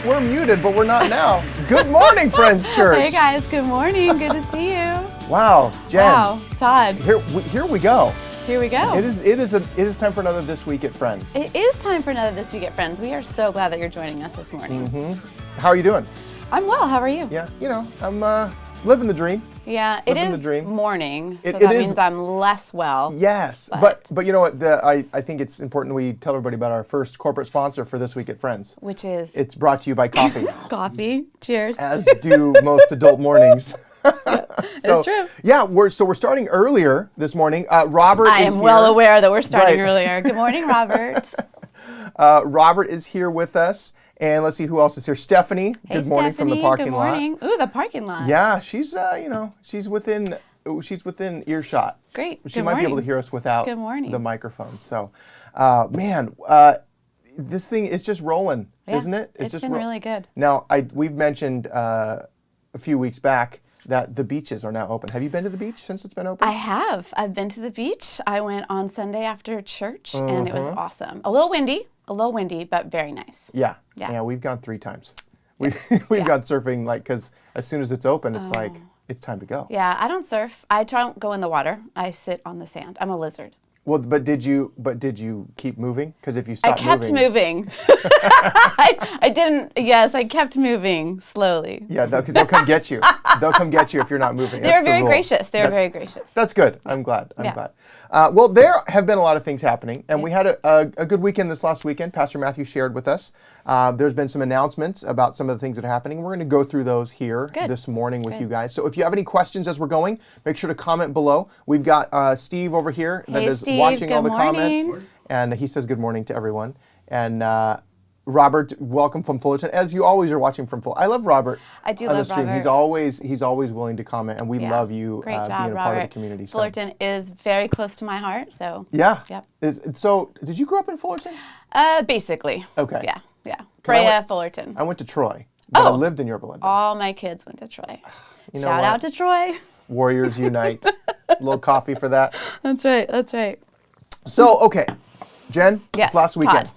we're muted, but we're not now. Good morning, Friends Church. Hey guys, good morning. Good to see you. Wow, Jen. Wow, Todd. Here we go. Here we go. It is time for another This Week at Friends. It is time for another This Week at Friends. We are so glad that you're joining us this morning. Mm-hmm. How are you doing? I'm well. How are you? Yeah, I'm living the dream. Yeah, it is morning, so that means I'm less well. Yes, but you know what? I think it's important we tell everybody about our first corporate sponsor for This Week at Friends. Which is? It's brought to you by coffee. Coffee. Cheers. As do most adult mornings. It's true. Yeah, we're starting earlier this morning. Robert I is am here. well aware that we're starting earlier. Good morning, Robert. Robert is here with us. And let's see who else is here. Stephanie, hey, good morning Stephanie, from the parking lot. Good morning. Ooh, the parking lot. Yeah, she's she's within earshot. Great. She might be able to hear us without the microphone. So, this thing is just rolling, isn't it? It's just been really good. Now, we've mentioned a few weeks back that the beaches are now open. Have you been to the beach since it's been open? I have. I've been to the beach. I went on Sunday after church, and it was awesome. A little windy, but very nice. Yeah, we've gone 3 times. We've gone surfing, because as soon as it's open, it's like, it's time to go. Yeah, I don't surf. I don't go in the water. I sit on the sand. I'm a lizard. Well, but did you keep moving? Because if you stopped moving. I didn't. Yes, I kept moving slowly. Yeah, because they'll come get you. They'll come get you if you're not moving. They're very gracious. They're very gracious. That's good. I'm glad. I'm glad. Well, there have been a lot of things happening, and we had a good weekend this last weekend. Pastor Matthew shared with us. There's been some announcements about some of the things that are happening. We're going to go through those here this morning with you guys. So if you have any questions as we're going, make sure to comment below. We've got Steve over here that is watching all the comments, and he says good morning to everyone. And Robert, welcome from Fullerton, as you always are watching from Fullerton. I love Robert. I do love Robert. He's always willing to comment, and we love you Great job, being a part of the community. Fullerton is very close to my heart, so. Yeah. Yep. So, did you grow up in Fullerton? Basically. Okay. Yeah. Brea, Fullerton. I went to Troy, but I lived in Yorba Linda. All my kids went to Troy. Shout out to Troy. Warriors unite. A little coffee for that. That's right. So, okay, Jen, yes, last weekend,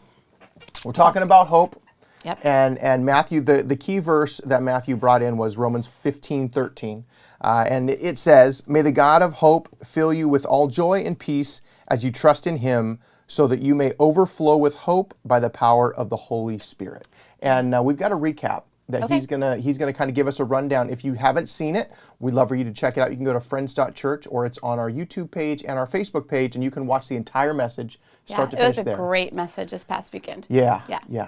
we're talking about hope. Yep. And Matthew, the key verse that Matthew brought in was Romans 15:13. And it says, "May the God of hope fill you with all joy and peace as you trust in him, so that you may overflow with hope by the power of the Holy Spirit." And we've got a recap that he's gonna kind of give us a rundown. If you haven't seen it, we'd love for you to check it out. You can go to friends.church, or it's on our YouTube page and our Facebook page, and you can watch the entire message start to finish there. It was a great message this past weekend. Yeah.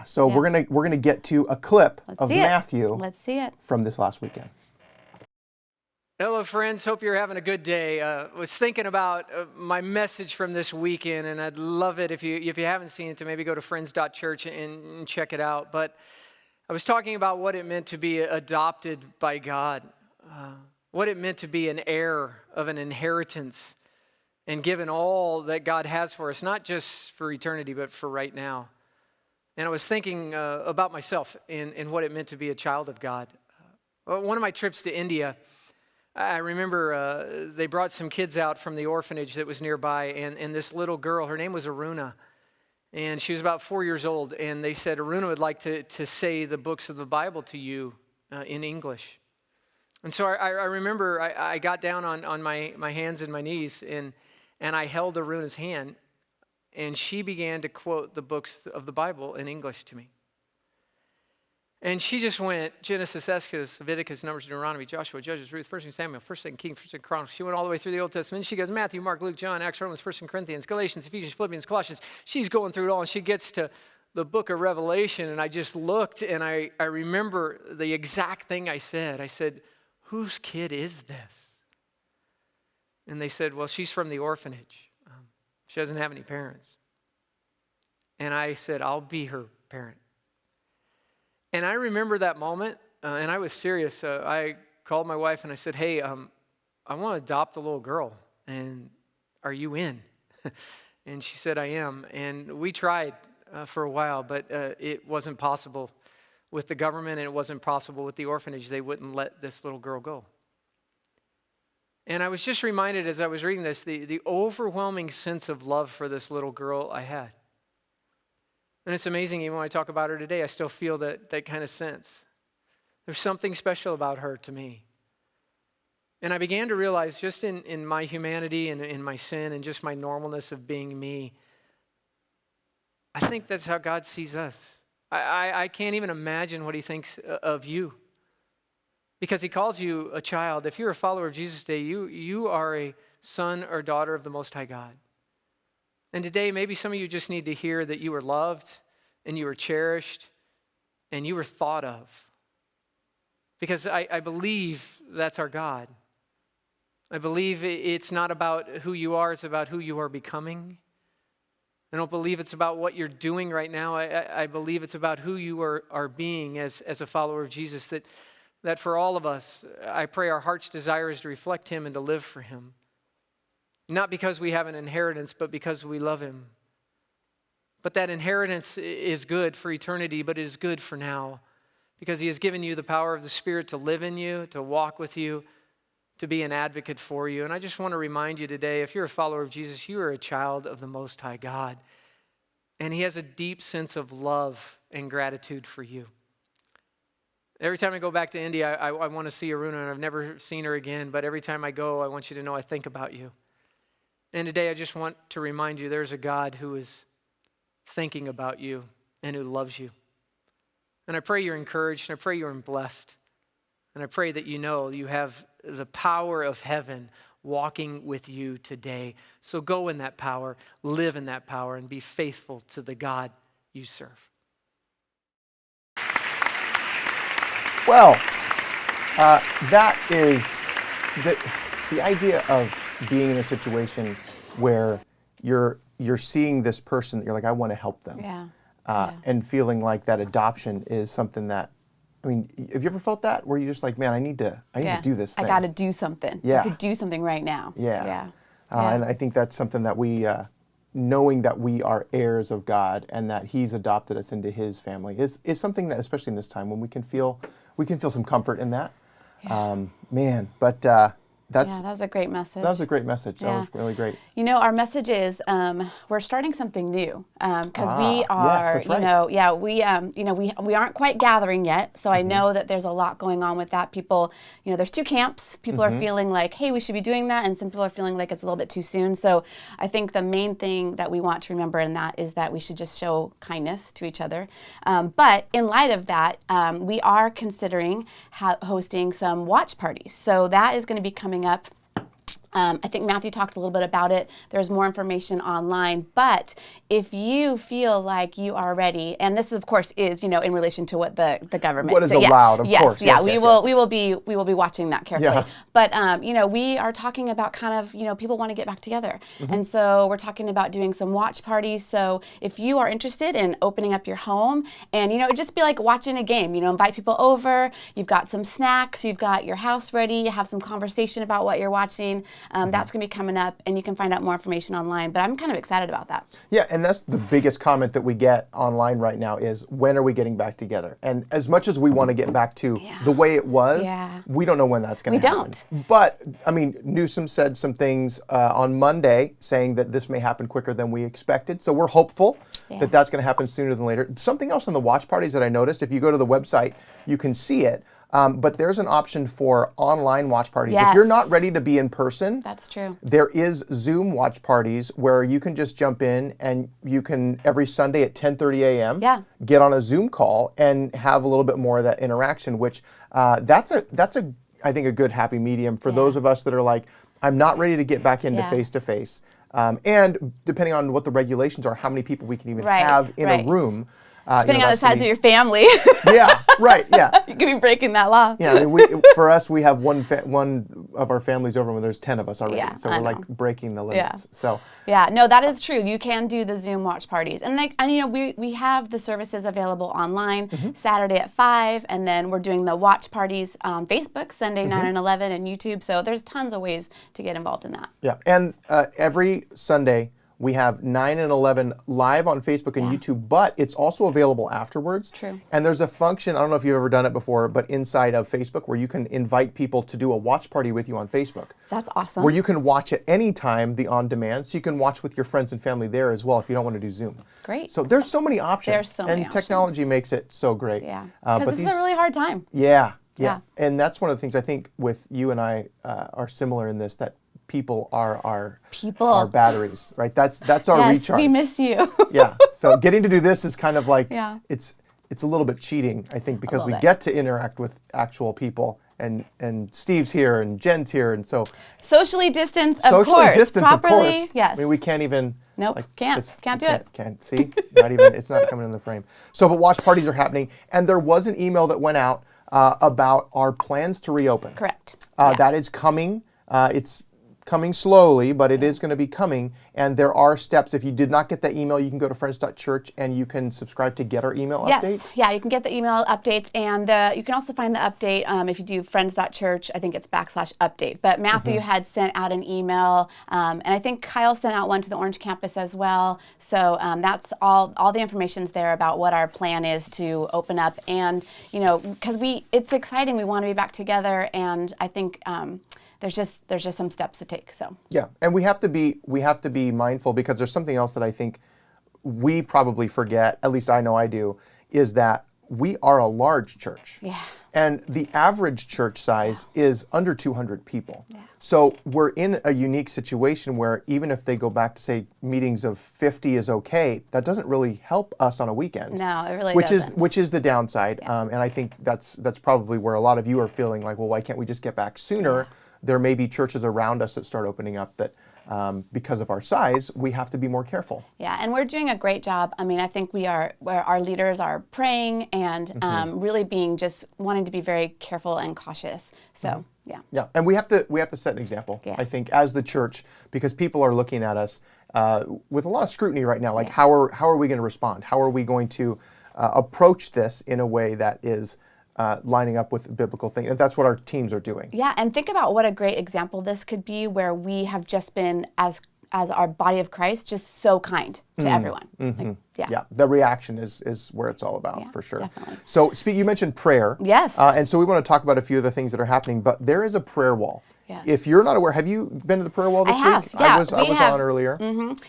So we're gonna get to a clip of Matthew. Let's see it From this last weekend. Hello, friends. Hope you're having a good day. Was thinking about my message from this weekend, and I'd love it if you haven't seen it to maybe go to friends.church and check it out. But I was talking about what it meant to be adopted by God, what it meant to be an heir of an inheritance, and given all that God has for us, not just for eternity, but for right now. And I was thinking about myself and what it meant to be a child of God. One of my trips to India, I remember they brought some kids out from the orphanage that was nearby, and this little girl, her name was Aruna, and she was about 4 years old, and they said, Aruna would like to say the books of the Bible to you in English. And so I remember I got down on my hands and my knees, and I held Aruna's hand, and she began to quote the books of the Bible in English to me. And she just went Genesis, Exodus, Leviticus, Numbers, Deuteronomy, Joshua, Judges, Ruth, 1 Samuel, 1 Kings, 1 Chronicles. She went all the way through the Old Testament. She goes Matthew, Mark, Luke, John, Acts, Romans, 1 Corinthians, Galatians, Ephesians, Philippians, Colossians. She's going through it all, and she gets to the book of Revelation, and I just looked, and I remember the exact thing I said. I said, whose kid is this? And they said, well, she's from the orphanage. She doesn't have any parents. And I said, I'll be her parent. And I remember that moment, and I was serious. I called my wife and I said, hey, I want to adopt a little girl, and are you in? And she said, I am. And we tried for a while, but it wasn't possible with the government, and it wasn't possible with the orphanage. They wouldn't let this little girl go. And I was just reminded as I was reading this, the overwhelming sense of love for this little girl I had. And it's amazing, even when I talk about her today, I still feel that kind of sense. There's something special about her to me. And I began to realize just in my humanity and in my sin and just my normalness of being me, I think that's how God sees us. I can't even imagine what he thinks of you. Because he calls you a child. If you're a follower of Jesus today, you are a son or daughter of the Most High God. And today, maybe some of you just need to hear that you were loved and you were cherished and you were thought of. Because I believe that's our God. I believe it's not about who you are, it's about who you are becoming. I don't believe it's about what you're doing right now. I believe it's about who you are being as a follower of Jesus. That for all of us, I pray our heart's desire is to reflect him and to live for him. Not because we have an inheritance, but because we love him. But that inheritance is good for eternity, but it is good for now. Because he has given you the power of the Spirit to live in you, to walk with you, to be an advocate for you. And I just want to remind you today, if you're a follower of Jesus, you are a child of the Most High God. And he has a deep sense of love and gratitude for you. Every time I go back to India, I want to see Aruna, and I've never seen her again. But every time I go, I want you to know I think about you. And today I just want to remind you there's a God who is thinking about you and who loves you. And I pray you're encouraged, and I pray you're blessed. And I pray that you know you have the power of heaven walking with you today. So go in that power, live in that power, and be faithful to the God you serve. Well, that is the idea of being in a situation where you're seeing this person that you're like, I want to help them. Yeah. And feeling like that adoption is something that, I mean, have you ever felt that where you're just like, man, I need to do this thing. I got to do something. Yeah. I have to do something right now. Yeah. And I think that's something that we, knowing that we are heirs of God and that he's adopted us into his family is something that, especially in this time when we can feel some comfort in that. Yeah. That was a great message. That was a great message. That was really great. You know, our message is we're starting something new because we are, yes, that's right. we aren't quite gathering yet. So I know that there's a lot going on with that. People, there's two camps. People are feeling like, hey, we should be doing that, and some people are feeling like it's a little bit too soon. So I think the main thing that we want to remember in that is that we should just show kindness to each other. But in light of that, we are considering hosting some watch parties. So that is going to be coming up. I think Matthew talked a little bit about it. There's more information online. But if you feel like you are ready, and this of course is, in relation to what the government, what is allowed, of course. Yes, we will be watching that carefully. Yeah. But we are talking about kind of, people want to get back together, and so we're talking about doing some watch parties. So if you are interested in opening up your home, and it'd just be like watching a game. Invite people over. You've got some snacks. You've got your house ready. You have some conversation about what you're watching. That's going to be coming up, and you can find out more information online. But I'm kind of excited about that. Yeah, and that's the biggest comment that we get online right now is, when are we getting back together? And as much as we want to get back to the way it was, we don't know when that's going to happen. We don't. But, I mean, Newsom said some things on Monday saying that this may happen quicker than we expected. So we're hopeful that that's going to happen sooner than later. Something else on the watch parties that I noticed, if you go to the website, you can see it. But there's an option for online watch parties. Yes. If you're not ready to be in person, that's true. There is Zoom watch parties where you can just jump in and you can, every Sunday at 10:30 a.m., get on a Zoom call and have a little bit more of that interaction, which that's I think a good happy medium for those of us that are like, I'm not ready to get back into face-to-face. And depending on what the regulations are, how many people we can even have in a room. Depending on the size of your family. Yeah, right, yeah. You could be breaking that law. Yeah, I mean, for us, we have one of our families over when there's 10 of us already. Yeah, so we're like breaking the limits. So no, that is true. You can do the Zoom watch parties. And we have the services available online Saturday at 5, and then we're doing the watch parties on Facebook Sunday 9 and 11 and YouTube. So there's tons of ways to get involved in that. Yeah, and every Sunday We have 9 and 11 live on Facebook and YouTube, but it's also available afterwards. True. And there's a function, I don't know if you've ever done it before, but inside of Facebook where you can invite people to do a watch party with you on Facebook. That's awesome. Where you can watch at any time the on demand, so you can watch with your friends and family there as well if you don't want to do Zoom. Great. So there's so many options. There's so many and technology makes it so great. Yeah. Because this is a really hard time. Yeah. Yeah. And that's one of the things I think with you and I are similar in this, that people are our batteries, right? That's our Yes, recharge. we miss you. Yeah. So getting to do this is kind of like, Yeah. it's a little bit cheating, I think, because we bit. get to interact with actual people, and Steve's here and Jen's here, and so Socially distanced, of socially course. distance, Properly, of course. yes. I mean, we can't even. Nope, can't do it. Can't see. Not even. It's not coming in the frame. So, but watch parties are happening, and there was an email that went out about our plans to reopen. Correct. That is coming. It's coming slowly, but it is going to be coming. And there are steps. If you did not get that email, you can go to friends.church and you can subscribe to get our email updates. Yes, yeah, you can get the email updates, and you can also find the update if you do friends.church. I think it's /update. But Matthew had sent out an email, and I think Kyle sent out one to the Orange campus as well. So that's all the information's there about what our plan is to open up, and because it's exciting. We want to be back together, and I think. There's just some steps to take. So yeah, and we have to be mindful, because there's something else that I think we probably forget. At least I know I do. Is that we are a large church. Yeah. And the average church size is under 200 people. Yeah. So we're in a unique situation where even if they go back to say meetings of 50 is okay, that doesn't really help us on a weekend. No, it really which doesn't. Which is the downside. And I think that's probably where a lot of you are feeling like, well, why can't we just get back sooner? Yeah. There may be churches around us that start opening up that because of our size, we have to be more careful. Yeah, and we're doing a great job. I mean, I think where our leaders are praying and really just wanting to be very careful and cautious. So, yeah. Yeah, and we have to set an example, I think, as the church, because people are looking at us with a lot of scrutiny right now. Like, how are we going to respond? How are we going to approach this in a way that is lining up with biblical things, and that's what our teams are doing. Yeah, and think about what a great example this could be, where we have just been, as our body of Christ, just so kind to everyone. Like, yeah, the reaction is where it's all about, for sure. Definitely. So, you mentioned prayer. Yes. And so we want to talk about a few of the things that are happening, but there is a prayer wall. Yes. If you're not aware, have you been to the prayer wall this week? Yeah, I was on earlier.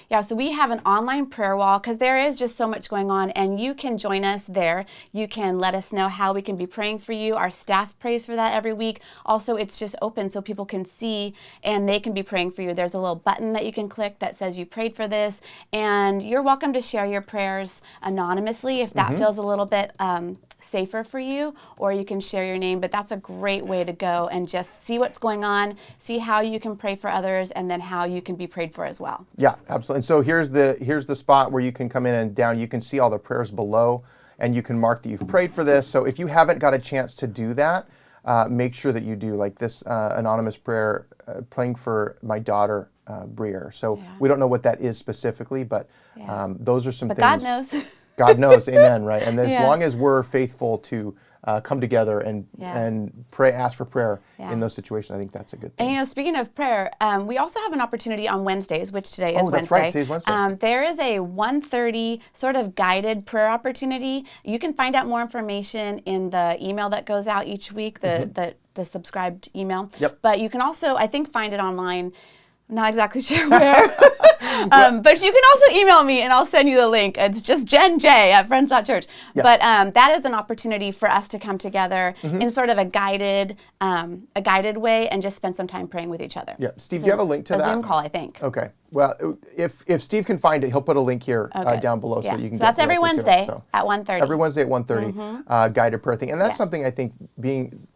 Yeah, so we have an online prayer wall, because there is just so much going on, and you can join us there. You can let us know how we can be praying for you. Our staff prays for that every week. Also, it's just open so people can see, and they can be praying for you. There's a little button that you can click that says you prayed for this, and you're welcome to share your prayers anonymously if that feels a little bit safer for you, or you can share your name. But that's a great way to go and just see what's going on, see how you can pray for others, and then how you can be prayed for as well. Yeah, absolutely. And so here's the spot where you can come in, and down you can see all the prayers below, and you can mark that you've prayed for this. So if you haven't got a chance to do that, make sure that you do. Like this anonymous prayer, praying for my daughter, Breer. So we don't know what that is specifically, but those are some things. But God knows. God knows, amen, right? And as long as we're faithful to come together and pray, ask for prayer in those situations, I think that's a good thing. And speaking of prayer, we also have an opportunity on Wednesdays, which today is Wednesday. Oh, that's right, today's Wednesday. There is a 1:30 sort of guided prayer opportunity. You can find out more information in the email that goes out each week, the subscribed email. Yep. But you can also, I think, find it online. Not exactly sure where. But you can also email me and I'll send you the link. It's just jenj@friends.church. Yeah. But that is an opportunity for us to come together in sort of a guided way and just spend some time praying with each other. Yeah, Steve, do you have a link to that? A Zoom call, I think. Okay. Well, if Steve can find it, he'll put a link here down below so that you can. So that's every Wednesday at 1:30. Every Wednesday at 1:30, guided prayer thing, and that's something I think.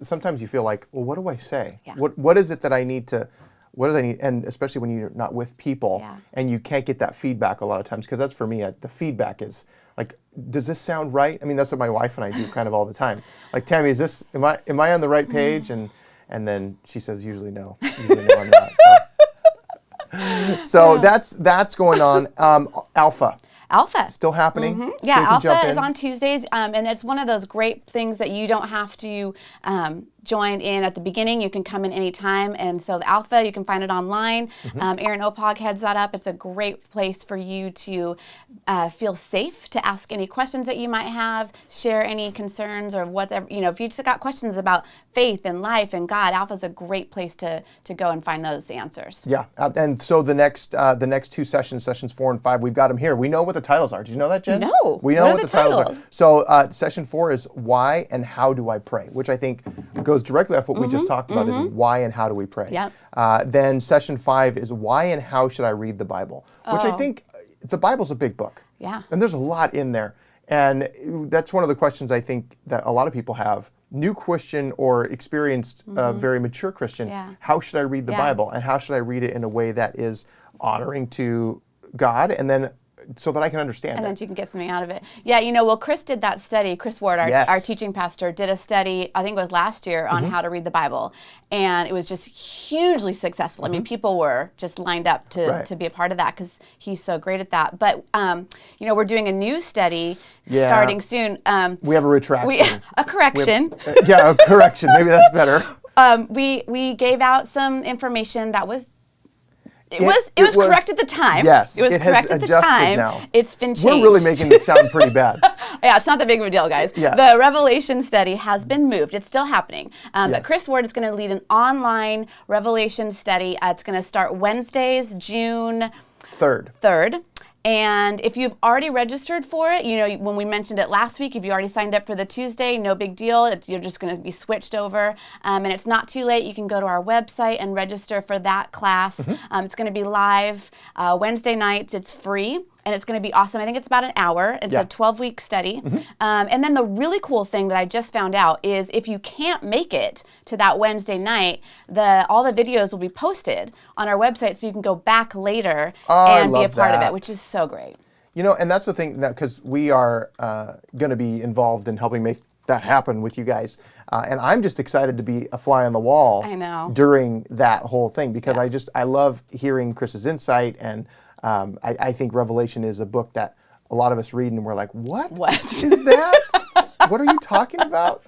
Sometimes you feel like, well, what do I say? Yeah. What is it that I need to? What do I need? And especially when you're not with people and you can't get that feedback a lot of times, because that's for me. The feedback is like, does this sound right? I mean, that's what my wife and I do kind of all the time. Like, Tammy, am I on the right page? And then she says, usually no. Usually no, I'm not. So that's going on. Alpha. Still happening. Yeah, Alpha is on Tuesdays, and it's one of those great things that you don't have to joined in at the beginning, you can come in anytime. And so the Alpha, you can find it online. Aaron Opog heads that up. It's a great place for you to feel safe to ask any questions that you might have, share any concerns or whatever. If you just got questions about faith and life and God, Alpha's a great place to go and find those answers. Yeah, and so the next two sessions 4 and 5, we've got them here. We know what the titles are. Did you know that, Jen? No. We know What what are the the titles are. titles? So session 4 is why and how do I pray, which I think goes directly off what we just talked about, is why and how do we pray. Yep. Then session 5 is why and how should I read the Bible, which I think the Bible's a big book. Yeah. And there's a lot in there. And that's one of the questions I think that a lot of people have. New Christian or experienced, very mature Christian, how should I read the Bible? And how should I read it in a way that is honoring to God, and then so that I can understand And it? then you can get something out of it. Yeah, well, Chris did that study. Chris Ward, our teaching pastor, did a study, I think it was last year, on how to read the Bible. And it was just hugely successful. I mean, people were just lined up to be a part of that because he's so great at that. But, we're doing a new study starting soon. We have a retraction. A correction. A correction. Maybe that's better. We gave out some information that was It was correct at the time. Yes, it was correct at the time. Now. It's been changed. We're really making this sound pretty bad. Yeah, it's not that big of a deal, guys. Yeah. The Revelation study has been moved. It's still happening. But Chris Ward is going to lead an online Revelation study. It's going to start Wednesdays, June 3rd. And if you've already registered for it, when we mentioned it last week, if you already signed up for the Tuesday, no big deal. You're just going to be switched over. And it's not too late. You can go to our website and register for that class. It's going to be live Wednesday nights. It's free. And it's going to be awesome. I think it's about an hour. It's a 12-week study. And then the really cool thing that I just found out is if you can't make it to that Wednesday night, all the videos will be posted on our website so you can go back later and be a part of it, which is so great. And that's the thing, because we are going to be involved in helping make that happen with you guys. And I'm just excited to be a fly on the wall during that whole thing, because I love hearing Chris's insight, and I think Revelation is a book that a lot of us read and we're like, what is that? What are you talking about?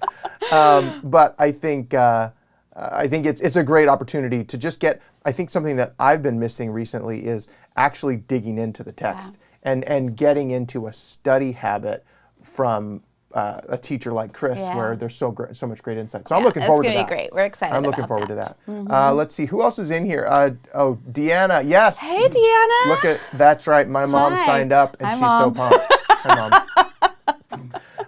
But I think it's a great opportunity to just get, I think something that I've been missing recently is actually digging into the text and getting into a study habit from a teacher like Chris, where there's so much great insight. So I'm looking forward to that. It's going to be great. We're excited I'm looking forward to that. Let's see, who else is in here? Deanna, yes. Hey, Deanna. That's right. My mom signed up, and she's so pumped. Hi,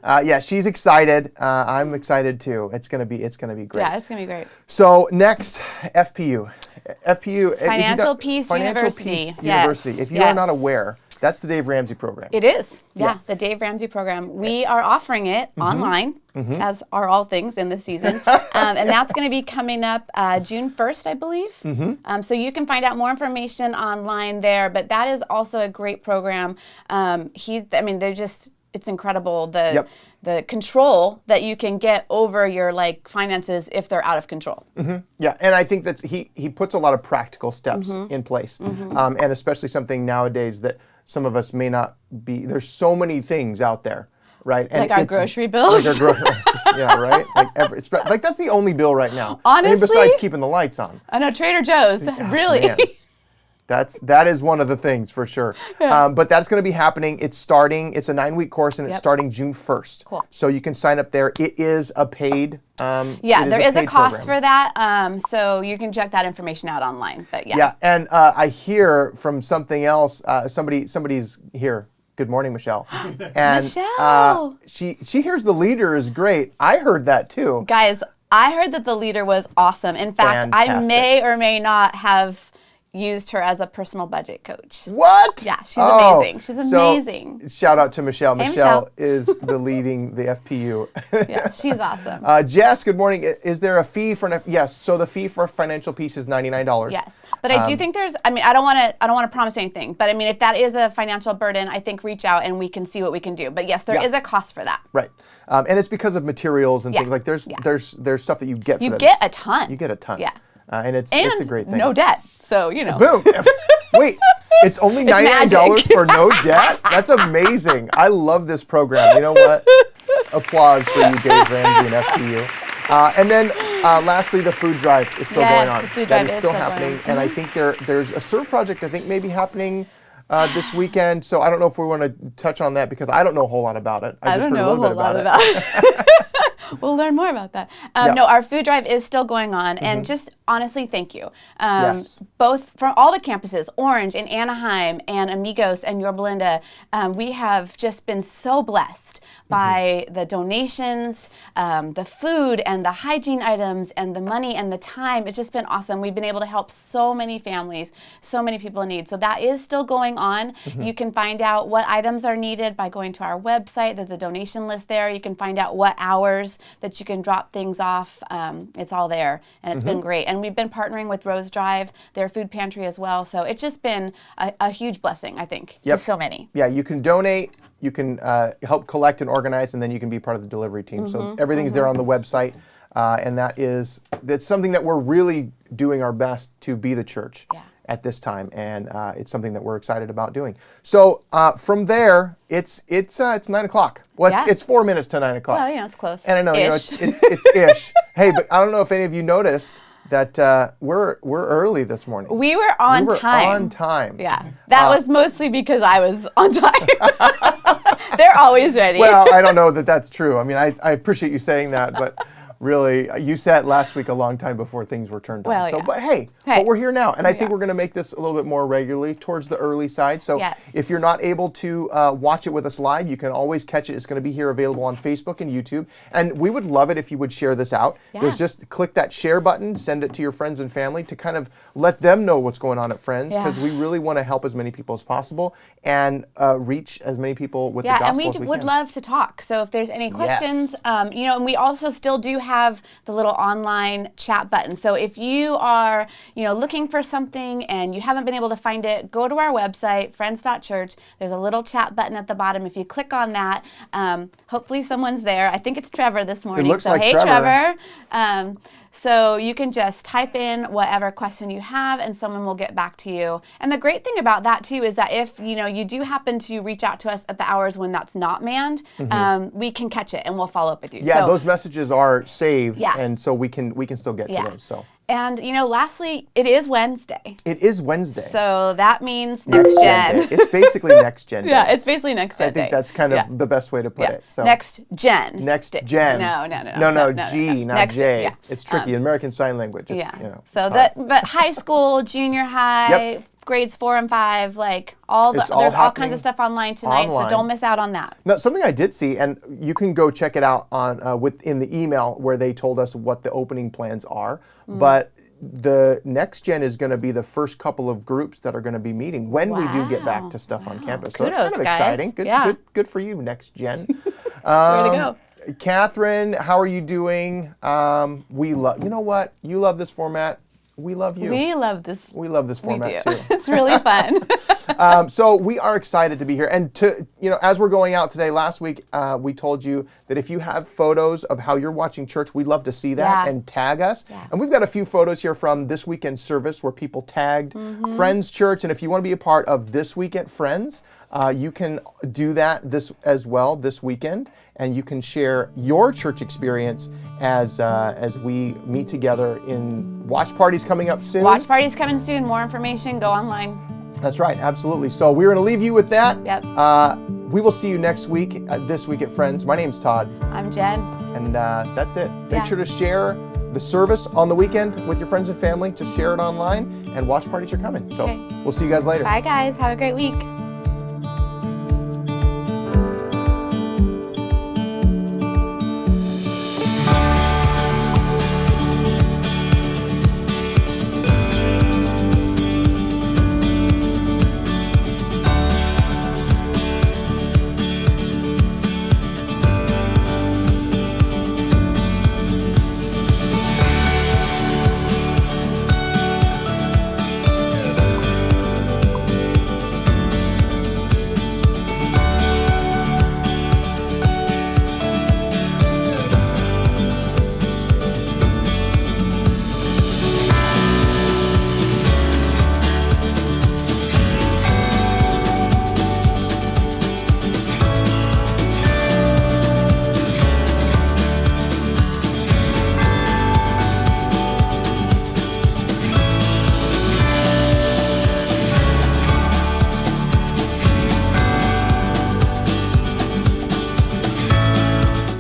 Mom. She's excited. I'm excited too. It's gonna be great. Yeah, it's gonna be great. So next, FPU. Financial Peace University. If you are not aware, that's the Dave Ramsey program. It is. Yeah, the Dave Ramsey program. We are offering it online, as are all things in this season. And that's going to be coming up June 1st, I believe. So you can find out more information online there. But that is also a great program. It's incredible the control that you can get over your finances if they're out of control. Yeah, and I think that he puts a lot of practical steps in place, and especially something nowadays that some of us may not be. There's so many things out there, right? And our grocery bills. Right. Like that's the only bill right now. Honestly, and besides keeping the lights on. I know, Trader Joe's, really. Man. That is one of the things for sure. But that's going to be happening. It's a 9-week course, and it's starting June 1st. Cool. So you can sign up there. It is a paid. There is a cost for that. So you can check that information out online. But yeah. And I hear from something else. Somebody's here. Good morning, Michelle. And Michelle. She hears the leader is great. I heard that too. Guys, I heard that the leader was awesome. In fact, Fantastic. I may or may not have used her as a personal budget coach. What? Yeah, she's amazing. She's amazing. So, shout out to Michelle. Hey, Michelle is the FPU. Yeah, she's awesome. Jess, good morning. Is there a fee for yes? So the fee for Financial Peace is $99. Yes, but I do think there's. I don't want to promise anything, but if that is a financial burden, I think reach out and we can see what we can do. But yes, there is a cost for that. Right, and it's because of materials and things like there's stuff that you get. For you that. get a ton. You get a ton. Yeah. And it's a great thing. No debt. So, Boom. Wait, it's only $99 for no debt? That's amazing. I love this program. You know what? Applause for you, Dave Ramsey and FPU. And then Lastly, the food drive is still Yes, going on. the food That drive is is still still going happening, on. and I think there's a serve project I think maybe happening this weekend. So I don't know if we want to touch on that because I don't know a whole lot about it. I just don't heard know a little bit about it. We'll learn more about that. Yeah. No, our food drive is still going on, and just honestly, thank you. Yes. Both from all the campuses, Orange and Anaheim and Amigos and Yorba Linda, we have just been so blessed by the donations, the food and the hygiene items and the money and the time. It's just been awesome. We've been able to help so many families, so many people in need. So that is still going on. You can find out what items are needed by going to our website. There's a donation list there. You can find out what hours that you can drop things off. It's all there, and it's been great. And we've been partnering with Rose Drive, their food pantry as well. So it's just been a huge blessing, I think, to so many. Yeah, you can donate, you can help collect and organize, and then you can be part of the delivery team. So everything's there on the website, and that's something that we're really doing our best to be the church at this time, and it's something that we're excited about doing. So from there, it's 9 o'clock. Well, it's 4 minutes to 9 o'clock. Well, it's close. And I know, it's ish. Hey, but I don't know if any of you noticed that we're early this morning. We were on time. On time. Yeah, that was mostly because I was on time. They're always ready. Well, I don't know that that's true. I mean, I appreciate you saying that, but really, you sat last week a long time before things were turned on. Well, So, yeah. But we're here now, and I think we're going to make this a little bit more regularly towards the early side. So if you're not able to watch it with us live, you can always catch it. It's going to be here available on Facebook and YouTube. And we would love it if you would share this out. There's just click that share button, send it to your friends and family to kind of let them know what's going on at Friends, because we really want to help as many people as possible and reach as many people with the gospel as we can. Yeah, and we would love to talk. So if there's any questions, and we also still do have the little online chat button. So if you are, looking for something and you haven't been able to find it, go to our website, friends.church. There's a little chat button at the bottom. If you click on that, hopefully someone's there. I think it's Trevor this morning. It looks like hey, Trevor. So you can just type in whatever question you have and someone will get back to you. And the great thing about that too is that if you do happen to reach out to us at the hours when that's not manned, we can catch it and we'll follow up with you. Yeah, those messages are saved, Yeah. and so we can still get to those. So. And lastly, it is Wednesday. It is Wednesday. So that means next gen. Day. It's basically next gen. Yeah, day. it's basically next gen. I think day. that's kind of the best way to put it. So next gen. Next gen. No, G, not next J. Yeah. It's tricky. American Sign Language. It's, So but high school, junior high, grades 4 and 5, there's all kinds of stuff online tonight. So don't miss out on that. Now, something I did see, and you can go check it out on within the email where they told us what the opening plans are. But the next gen is going to be the first couple of groups that are going to be meeting when we do get back to stuff on campus. So Kudos, it's kind of exciting. guys. Good for you, next gen. Way to go. Catherine, how are you doing? We love. You know what? You love this format. We love you. We love this. We love this format too. It's really fun. So we are excited to be here. And as we're going out today, last week we told you that if you have photos of how you're watching church, we'd love to see that and tag us. Yeah. And we've got a few photos here from this weekend's service where people tagged Friends Church. And if you want to be a part of This Week at Friends, you can do that as well this weekend. And you can share your church experience as we meet together in watch parties coming up soon. Watch parties coming soon. More information, go online. That's right, absolutely. So we're going to leave you with that. Yep. We will see you next week at This Week at Friends. My name's Todd. I'm Jen. And that's it. Make sure to share the service on the weekend with your friends and family. Just share it online, and watch parties are coming. So we'll see you guys later. Bye, guys. Have a great week.